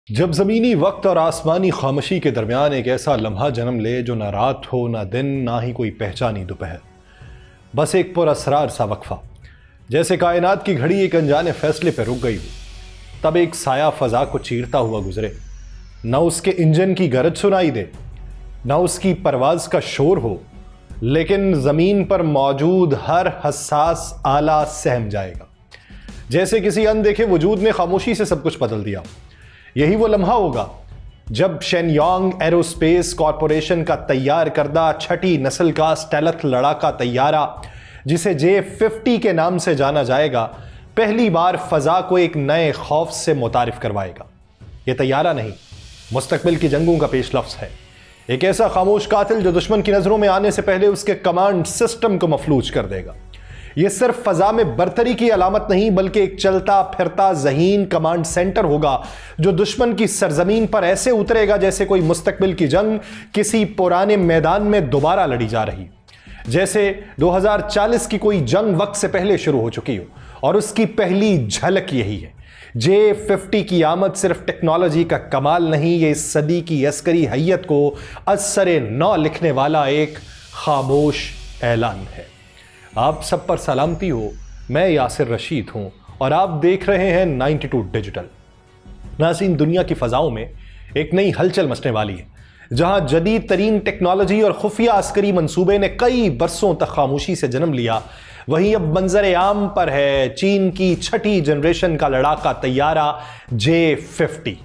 जब ज़मीनी वक्त और आसमानी खामोशी के दरमियान एक ऐसा लम्हा जन्म ले जो ना रात हो ना दिन ना ही कोई पहचानी दोपहर, बस एक पुरअसरार सा वक्फा, जैसे कायनात की घड़ी एक अनजाने फैसले पर रुक गई हो, तब एक साया फजा को चीरता हुआ गुजरे। न उसके इंजन की गरज सुनाई दे, न उसकी परवाज का शोर हो, लेकिन ज़मीन पर मौजूद हर हसास आला सहम जाएगा, जैसे किसी अनदेखे वजूद ने खामोशी से सब कुछ बदल दिया। यही वो लम्हा होगा जब शेनयांग एरोस्पेस कॉरपोरेशन का तैयार करदा छठी नस्ल का स्टेलथ लड़ाका तैयारा, जिसे J-50 के नाम से जाना जाएगा, पहली बार फजा को एक नए खौफ से मुतारिफ करवाएगा। यह तैयारा नहीं, मुस्तकबिल की जंगों का पेश लफ्ज़ है। एक ऐसा खामोश कातिल जो दुश्मन की नजरों में आने से पहले उसके कमांड सिस्टम को मफलूज कर देगा। यह सिर्फ फजा में बरतरी की अलामत नहीं, बल्कि एक चलता फिरता ज़हीन कमांड सेंटर होगा जो दुश्मन की सरजमीन पर ऐसे उतरेगा जैसे कोई मुस्तकबिल की जंग किसी पुराने मैदान में दोबारा लड़ी जा रही, जैसे 2040 की कोई जंग वक्त से पहले शुरू हो चुकी हो। और उसकी पहली झलक यही है। J-50 की आमद सिर्फ टेक्नोलॉजी का कमाल नहीं, ये इस सदी की अस्करी हैयत को असरे नौ लिखने वाला एक खामोश ऐलान है। आप सब पर सलामती हो, मैं यासिर रशीद हूं और आप देख रहे हैं 92 डिजिटल। नाज़रीन, दुनिया की फ़ज़ाओं में एक नई हलचल मचने वाली है, जहां जदीद तरीन टेक्नोलॉजी और खुफिया अस्करी मंसूबे ने कई बरसों तक खामोशी से जन्म लिया, वहीं अब मंजर आम पर है चीन की छठी जनरेशन का लड़ाका तैयारा J-50।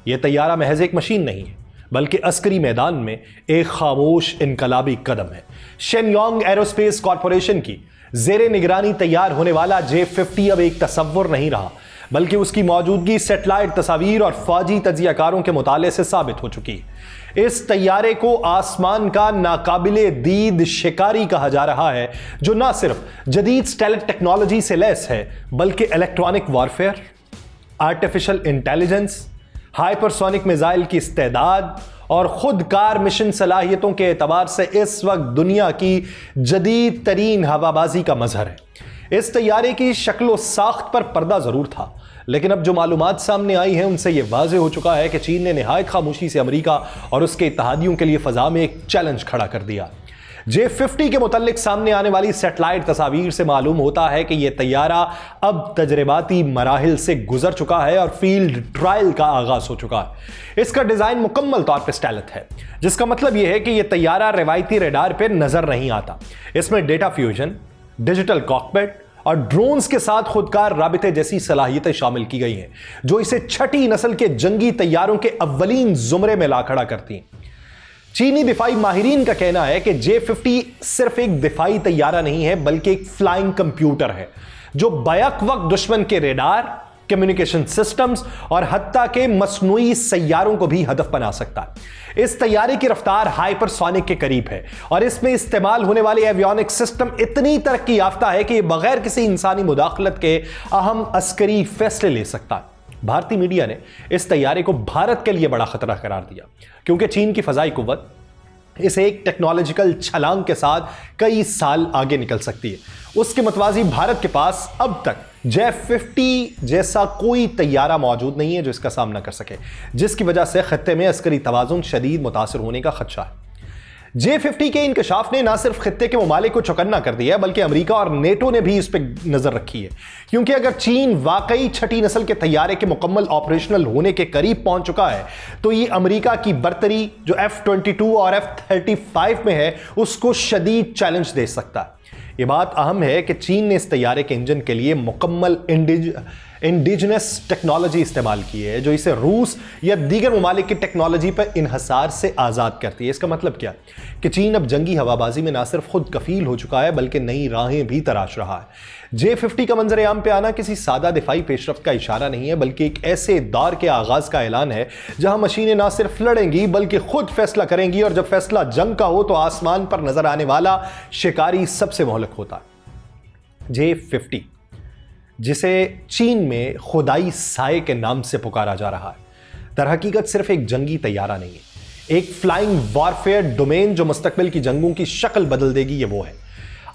यह तैयारा महज एक मशीन नहीं है, बल्कि अस्करी मैदान में एक खामोश इनकलाबी कदम है। शेनयांग एरोस्पेस कॉरपोरेशन की जेरे निगरानी तैयार होने वाला J-50 अब एक तस्वुर नहीं रहा, बल्कि उसकी मौजूदगी सेटेलाइट तस्वीर और फौजी तजियाकारों के मुताले से साबित हो चुकी है। इस तैयारे को आसमान का नाकाबिले दीद शिकारी कहा जा रहा है, जो ना सिर्फ जदीद स्टेलथ टेक्नोलॉजी से लैस है, बल्कि electronic warfare, artificial intelligence, hypersonic missile की इस्तेदाद और खुदकार मिशन सलाहियतों के एतबार से इस वक्त दुनिया की जदीद तरीन हवाबाजी का मजहर है। इस तैयारे की शक्लो साख्त पर पर्दा जरूर था, लेकिन अब जो मालूमात सामने आई हैं उनसे यह वाज़ेह हो चुका है कि चीन ने निहायत खामोशी से अमेरिका और उसके इत्तेहादियों के लिए फजा में एक चैलेंज खड़ा कर दिया। J-50 के मुताल्लिक सामने आने वाली सेटेलाइट तस्वीर से मालूम होता है कि यह तैयारा अब तजर्बाती मराहिल से गुजर चुका है और फील्ड ट्रायल का आगाज हो चुका है। इसका डिजाइन मुकम्मल तौर पर स्टेलथ है, जिसका मतलब यह है कि यह तैयारा रवायती रडार पर नजर नहीं आता। इसमें डेटा फ्यूजन, डिजिटल कॉकपिट और ड्रोन्स के साथ खुदकार राबिते जैसी सलाहियतें शामिल की गई हैं, जो इसे छठी नस्ल के जंगी तैयारों के अव्वलीन जुमरे में ला खड़ा करती हैं। चीनी दिफाई माहिरीन का कहना है कि J-50 सिर्फ एक दिफाई तैयारा नहीं है, बल्कि एक फ्लाइंग कंप्यूटर है जो बैक वक्त दुश्मन के रेडार, कम्युनिकेशन सिस्टम्स और हत्ता के मसनूई सैयारों को भी हदफ बना सकता है। इस तैयारे की रफ्तार हाइपरसोनिक के करीब है और इसमें इस्तेमाल होने वाले एवियोनिक सिस्टम इतनी तरक्की याफ्ता है कि यह बगैर किसी इंसानी मुदाखलत के अहम अस्करी फैसले ले सकता है। भारतीय मीडिया ने इस तैयारे को भारत के लिए बड़ा खतरा करार दिया, क्योंकि चीन की फजाई कुव्वत इसे एक टेक्नोलॉजिकल छलांग के साथ कई साल आगे निकल सकती है। उसके मतवाजी भारत के पास अब तक J-50 जैसा कोई तैयारा मौजूद नहीं है जो इसका सामना कर सके, जिसकी वजह से खत्ते में अस्करी तवाज़ुन शदीद मुतासर होने का खदशा है। J-50 के इंकशाफ ने ना सिर्फ खत्ते के ममालिक को चौकन्ना कर दिया है, बल्कि अमेरिका और नेटो ने भी इस पर नजर रखी है, क्योंकि अगर चीन वाकई छठी नस्ल के तैयारे के मुकम्मल ऑपरेशनल होने के करीब पहुंच चुका है, तो ये अमेरिका की बरतरी जो F-22 और F-35 में है उसको शदीद चैलेंज दे सकता है। ये बात अहम है कि चीन ने इस तैयारे के इंजन के लिए मुकम्मल इंडिजिनस टेक्नोलॉजी इस्तेमाल की है, जो इसे रूस या दीगर ममालिक की टेक्नोलॉजी पर इन्हसार से आज़ाद करती है। इसका मतलब क्या कि चीन अब जंगी हवाबाजी में ना सिर्फ खुद कफील हो चुका है, बल्कि नई राहें भी तराश रहा है। J-50 का मंजर आम पे आना किसी सादा दिफाई पेशरफ्त का इशारा नहीं है, बल्कि एक ऐसे दौर के आगाज का ऐलान है जहां मशीनें ना सिर्फ लड़ेंगी बल्कि खुद फैसला करेंगी, और जब फैसला जंग का हो तो आसमान पर नजर आने वाला शिकारी सबसे मोहलक होता है। J-50, जिसे चीन में खुदाई साए के नाम से पुकारा जा रहा है, दरहकीकत सिर्फ एक जंगी तैयारा नहीं है, एक फ्लाइंग वॉरफेयर डोमेन जो मुस्तकबिल की जंगों की शक्ल बदल देगी। ये वो है।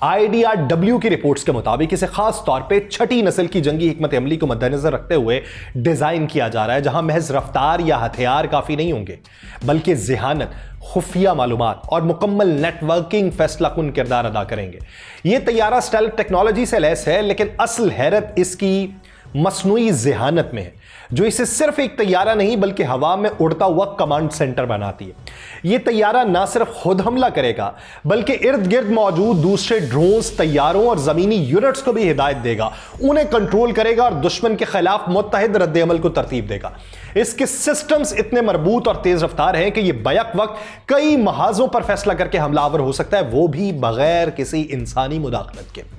IDRW की रिपोर्ट्स के मुताबिक इसे खास तौर पे छठी नस्ल की जंगी हिकमत अमली को मद्देनजर रखते हुए डिजाइन किया जा रहा है, जहां महज रफ्तार या हथियार काफी नहीं होंगे, बल्कि ज़हानत, खुफिया मालूमात और मुकम्मल नेटवर्किंग फैसला कुन किरदार अदा करेंगे। यह तैयारा स्टेल्थ टेक्नोलॉजी से लैस है, लेकिन असल हैरत इसकी मसनूई ज़हानत में है, जो इसे सिर्फ एक तैयारा नहीं बल्कि हवा में उड़ता हुआ कमांड सेंटर बनाती है। यह तैयारा ना सिर्फ खुद हमला करेगा बल्कि इर्द गिर्द मौजूद दूसरे ड्रोन्स, तैयारों और जमीनी यूनिट्स को भी हिदायत देगा, उन्हें कंट्रोल करेगा और दुश्मन के खिलाफ मुत्तहिद रद्द-ए-अमल को तरतीब देगा। इसके सिस्टम्स इतने मरबूत और तेज रफ्तार हैं कि यह बैक वक्त कई महाजों पर फैसला करके हमलावर हो सकता है, वो भी बगैर किसी इंसानी मुदाखलत के।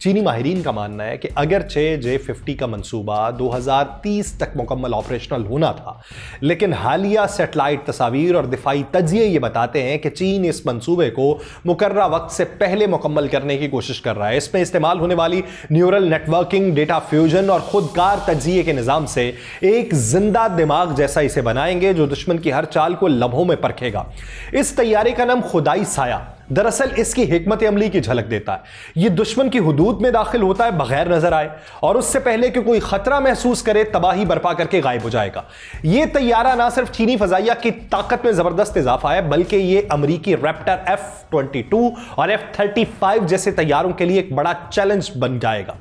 चीनी माहिरीन का मानना है कि अगरचे J-50 का मंसूबा 2030 तक मुकम्मल ऑपरेशनल होना था, लेकिन हालिया सेटेलाइट तस्वीर और दिफाई तजिए ये बताते हैं कि चीन इस मंसूबे को मुकर्ररा वक्त से पहले मुकम्मल करने की कोशिश कर रहा है। इसमें इस्तेमाल होने वाली न्यूरल नेटवर्किंग, डेटा फ्यूजन और खुदकार तजिए के निज़ाम से एक जिंदा दिमाग जैसा इसे बनाएंगे, जो दुश्मन की हर चाल को लम्हों में परखेगा। इस तैयारे का नाम खुदाई साया दरअसल इसकी हिकमत अमली की झलक देता है। यह दुश्मन की हुदूद में दाखिल होता है बगैर नजर आए, और उससे पहले कि कोई खतरा महसूस करे तबाही बर्पा करके गायब हो जाएगा। यह तैयारा ना सिर्फ चीनी फजाइया की ताकत में जबरदस्त इजाफा है, बल्कि यह अमरीकी रैप्टर F-22 और F-35 जैसे तैयारों के लिए एक बड़ा चैलेंज बन जाएगा।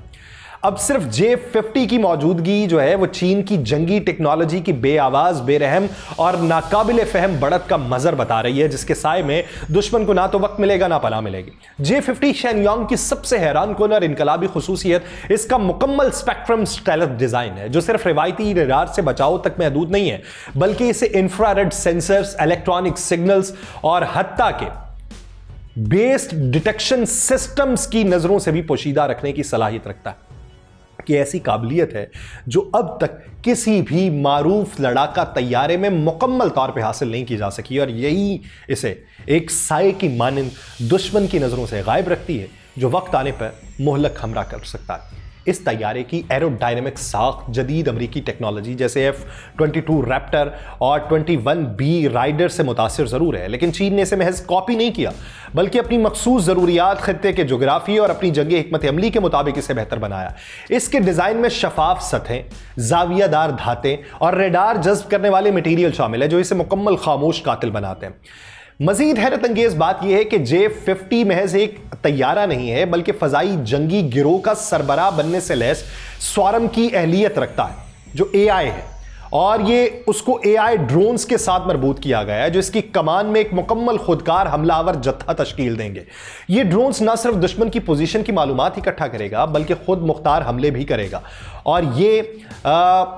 अब सिर्फ J-50 की मौजूदगी जो है वो चीन की जंगी टेक्नोलॉजी की बेआवाज, बेरहम और नाकाबिल फहम बढ़त का मजर बता रही है, जिसके साए में दुश्मन को ना तो वक्त मिलेगा ना पनाह मिलेगी। J-50 शेनयांग की सबसे हैरान कुन और इनकलाबी खुसूसियत इसका मुकम्मल स्पेक्ट्रम स्टेल्थ डिजाइन है, जो सिर्फ रिवायती रडार से बचाव तक महदूद नहीं है, बल्कि इसे इंफ्रारेड सेंसर्स, इलेक्ट्रॉनिक सिग्नल्स और हत्ता के बेस्ड डिटेक्शन सिस्टम्स की नजरों से भी पोशीदा रखने की सलाहियत रखता है। कि ऐसी काबिलियत है जो अब तक किसी भी मारूफ लड़ाका तैयारे में मुकम्मल तौर पे हासिल नहीं की जा सकी, और यही इसे एक साए की मानंद दुश्मन की नज़रों से गायब रखती है, जो वक्त आने पर मोहलक हमला कर सकता है। इस तैयारे की एरोडायनेमिक साख जदीद अमरीकी टेक्नोलॉजी जैसे F-22 रैप्टर और 21B राइडर से मुतासिर ज़रूर है, लेकिन चीन ने इसे महज कॉपी नहीं किया, बल्कि अपनी मखसूस ज़रूरियात, खत्ते के जोग्राफी और अपनी जंगी हिकमत अमली के मुताबिक इसे बेहतर बनाया। इसके डिज़ाइन में शफाफ सतहें, जावियादार धातें और रेडार जज्ब करने वाले मटीरियल शामिल है, जो इसे मुकम्मल खामोश कातिल बनाते हैं। मजीद हैरत अंगेज बात यह है कि J-50 महज एक तैयारा नहीं है, बल्कि फजाई जंगी गिरोह का सरबराह बनने से लैस स्वारम की अहलियत रखता है, जो AI है, और ये उसको AI ड्रोन्स के साथ मरबूत किया गया है, जो इसकी कमान में एक मुकम्मल खुदकार हमलावर जत्था तश्कील देंगे। ये ड्रोन्स ना सिर्फ दुश्मन की पोजीशन की मालूमात इकट्ठा करेगा, बल्कि खुद मुख्तार हमले भी करेगा, और ये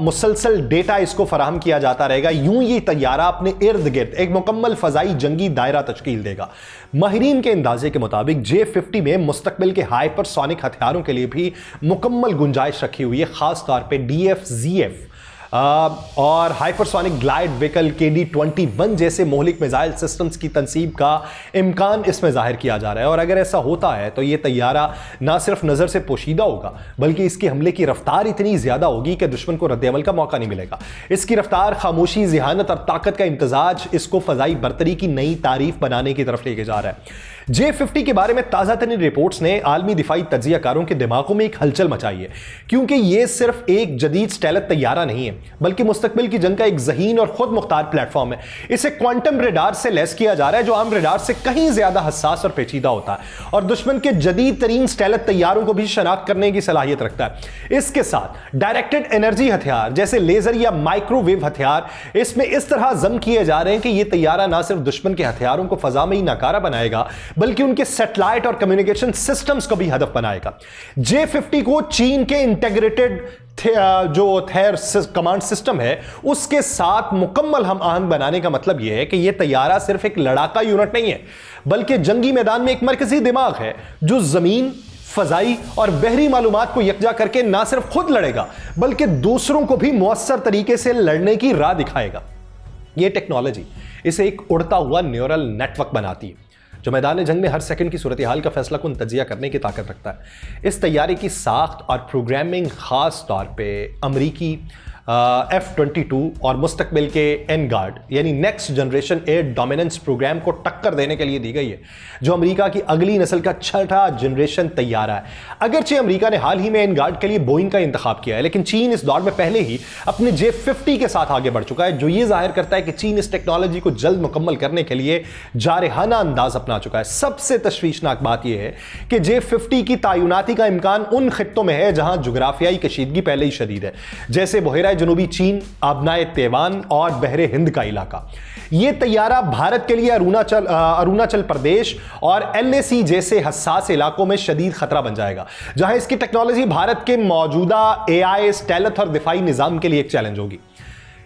मुसलसल डेटा इसको फराहम किया जाता रहेगा। यूं ये तैयारा अपने इर्द गिर्द एक मुकम्मल फजाई जंगी दायरा तश्कील देगा। माहिरीन के अंदाजे के मुताबिक J-50 में मुस्तकबिल के हाइपरसोनिक हथियारों के लिए भी मुकम्मल गुंजाइश रखी हुई है, खास तौर पे DF-ZF और हाइपरसोनिक ग्लाइड व्हीकल KD-21 जैसे मोहलिक मिसाइल सिस्टम्स की तनसीब का इम्कान इसमें जाहिर किया जा रहा है। और अगर ऐसा होता है तो यह तैयारा ना सिर्फ नज़र से पोशीदा होगा, बल्कि इसके हमले की रफ्तार इतनी ज़्यादा होगी कि दुश्मन को रद्द-ए-अमल का मौका नहीं मिलेगा। इसकी रफ्तार, खामोशी, ज़हानत और ताकत का इम्तजाज इसको फ़ज़ाई बरतरी की नई तारीफ बनाने की तरफ लेके जा रहा है। J-50 के बारे में ताज़ा तरीन रिपोर्ट्स ने आलमी दिफाई तज्जियाकारों के दिमागों में एक हलचल मचाई है, क्योंकि यह सिर्फ एक जदीद स्टेल्थ तैयारा नहीं है, बल्कि मुस्तकबिल की जंग का एक ज़हीन और खुद मुख्तार प्लेटफॉर्म है। इसे क्वांटम रेडार से लैस किया जा रहा है, जो आम रेडार से कहीं ज्यादा हसास और पेचीदा होता है, और दुश्मन के जदीद तरीन स्टेल्थ तैयारों को भी शनाख्त करने की सलाहियत रखता है। इसके साथ डायरेक्टेड एनर्जी हथियार जैसे लेजर या माइक्रोवेव हथियार इसमें इस तरह जम किए जा रहे हैं कि यह तैयारा ना सिर्फ दुश्मन के हथियारों को फजा में ही नाकारा बनाएगा, बल्कि उनके सैटेलाइट और कम्युनिकेशन सिस्टम्स को भी हदफ बनाएगा। J-50 को चीन के इंटीग्रेटेड जो थेर कमांड सिस्टम है उसके साथ मुकम्मल हम आहंग बनाने का मतलब यह है कि यह तैयारा सिर्फ एक लड़ाका यूनिट नहीं है, बल्कि जंगी मैदान में एक मरकजी दिमाग है, जो जमीन, फजाई और बहरी मालूमात को यकजा करके ना सिर्फ खुद लड़ेगा, बल्कि दूसरों को भी मुअस्सर तरीके से लड़ने की राह दिखाएगा। यह टेक्नोलॉजी इसे एक उड़ता हुआ न्यूरल नेटवर्क बनाती है, जो मैदान जंग में हर सेकंड की सूरत हाल का फैसला कुन तजिया करने की ताकत रखता है। इस तैयारे की साख्त और प्रोग्रामिंग खास तौर पे अमरीकी F-22 और मुस्तकबिल के एनगार्ड यानी next generation air dominance program को टक्कर देने के लिए दी गई है, जो अमेरिका की अगली नस्ल का छठा जनरेशन तैयारा है। अगरचे अमेरिका ने हाल ही में एनगार्ड के लिए बोइंग का इंतखाब किया है, लेकिन चीन इस दौर में पहले ही अपने J-50 के साथ आगे बढ़ चुका है, जो यह जाहिर करता है कि चीन इस टेक्नोलॉजी को जल्द मुकम्मल करने के लिए जारहाना अंदाज अपना चुका है। सबसे तशवीशनाक बात यह है कि J-50 की तैनाती का इम्कान उन खित्तों में है जहां जुग्राफियाई कशीदगी पहले ही शदीद है, जैसे बहरा जनूबी चीन, आबनाए तैवान और बहरे हिंद का इलाका। यह तैयारा भारत के लिए अरुणाचल प्रदेश और LAC जैसे हसास इलाकों में शदीद खतरा बन जाएगा, जहां इसकी टेक्नोलॉजी भारत के मौजूदा AI, स्टेलथ और दिफाई निजाम के लिए एक चैलेंज होगी।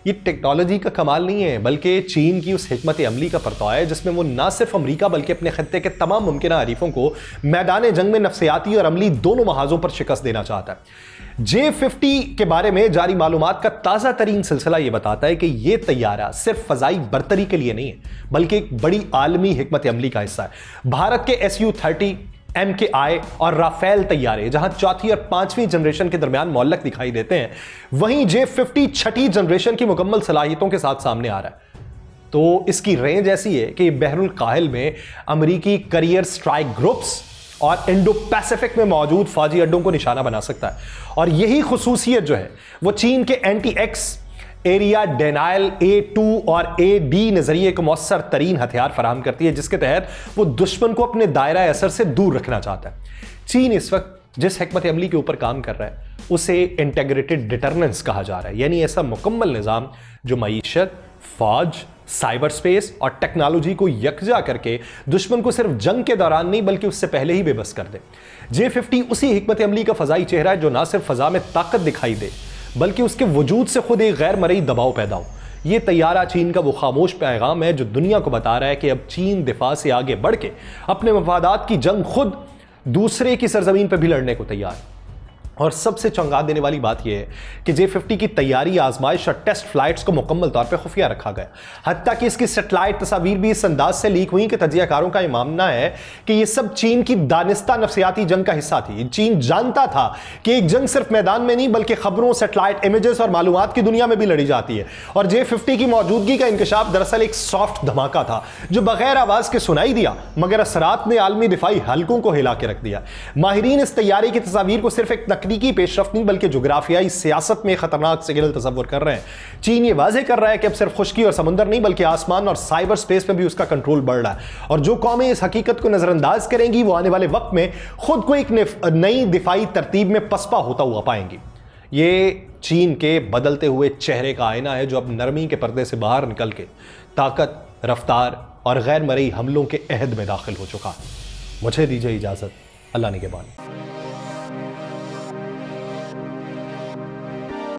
ये टेक्नोलॉजी का कमाल नहीं है, बल्कि चीन की उस हिकमत अमली का परताव है जिसमें वो ना सिर्फ अमेरिका बल्कि अपने खत्ते के तमाम मुमकिन हरीफों को मैदान जंग में नफ्सियाती और अमली दोनों महाजों पर शिकस्त देना चाहता है। J-50 के बारे में जारी मालूमात का ताज़ा तरीन सिलसिला यह बताता है कि यह तैयारा सिर्फ फजाई बरतरी के लिए नहीं है, बल्कि एक बड़ी आलमी हिकमत अमली का हिस्सा है। भारत के Su-30, MKI और राफेल तैयारे जहां चौथी और पांचवीं जनरेशन के दरमियान मौलक दिखाई देते हैं, वहीं J-50 छठी जनरेशन की मुकम्मल सलाहियतों के साथ सामने आ रहा है। तो इसकी रेंज ऐसी है कि बहरुल काहिल में अमरीकी करियर स्ट्राइक ग्रुप्स और इंडो पैसिफिक में मौजूद फौजी अड्डों को निशाना बना सकता है। और यही खुसूसियत जो है वो चीन के एंटी-एक्स एरिया डेनाइल A2 और AD नजरिए को मौसर तरीन हथियार फराहम करती है, जिसके तहत वो दुश्मन को अपने दायरा असर से दूर रखना चाहता है। चीन इस वक्त जिस हिकमत अमली के ऊपर काम कर रहा है उसे इंटेग्रेटेड डिटरनेंस कहा जा रहा है, यानी ऐसा मुकम्मल निज़ाम जो मईशत, फौज, साइबर स्पेस और टेक्नोलॉजी को यकजा करके दुश्मन को सिर्फ जंग के दौरान नहीं बल्कि उससे पहले ही बेबस कर दे। J-50 उसी हिकमत अमली का फजाई चेहरा है जो ना सिर्फ फजा में ताकत दिखाई दे बल्कि उसके वजूद से खुद एक गैर मरई दबाव पैदा हो। यह तैयारा चीन का वो खामोश पैगाम है जो दुनिया को बता रहा है कि अब चीन दिफा से आगे बढ़ के अपने मफादात की जंग खुद दूसरे की सरजमीन पर भी लड़ने को तैयार है। और सबसे चौंका देने वाली बात यह है कि J-50 की तैयारी, आजमाइश और टेस्ट फ्लाइट्स को मुकम्मल तौर पर खुफिया रखा गया। हत्ता कि इसकी सेटेलाइट तस्वीर भी इस अंदाज से लीक हुई कि तजियाकारों का यह मानना है कि यह सब चीन की दानिस्ता नफ्सियाती जंग का हिस्सा थी। चीन जानता था कि एक जंग सिर्फ मैदान में नहीं बल्कि खबरों, सेटेलाइट इमेजेस और मालूमात की दुनिया में भी लड़ी जाती है। और J-50 की मौजूदगी का इंकशाफ दरअसल एक सॉफ्ट धमाका था जो बगैर आवाज के सुनाई दिया, मगर असरात ने आलमी दिफाई हल्कों को हिला के रख दिया। माहिरीन इस तैयारी की तस्वीर को सिर्फ एक की पेशरफ्त नहीं बल्कि जुग्राफियाई सियासत में खतरनाक सिग्नल तस्वर कर रहे हैं। चीन ये वाज़ेह कर रहा है कि अब सिर्फ खुश्की और समुंदर नहीं बल्कि आसमान और साइबर स्पेस में भी उसका कंट्रोल बढ़ रहा है। और जो कौमें इस हकीकत को नजरअंदाज करेंगी वो आने वाले वक्त में खुद को एक नई दिफाई तरतीब में पसपा होता हुआ पाएंगी। ये चीन के बदलते हुए चेहरे का आईना है जो अब नरमी के पर्दे से बाहर निकल के ताकत, रफ्तार और गैर मरई हमलों के अहद में दाखिल हो चुका है। मुझे दीजिए इजाजत। अल्लाह निगहबान।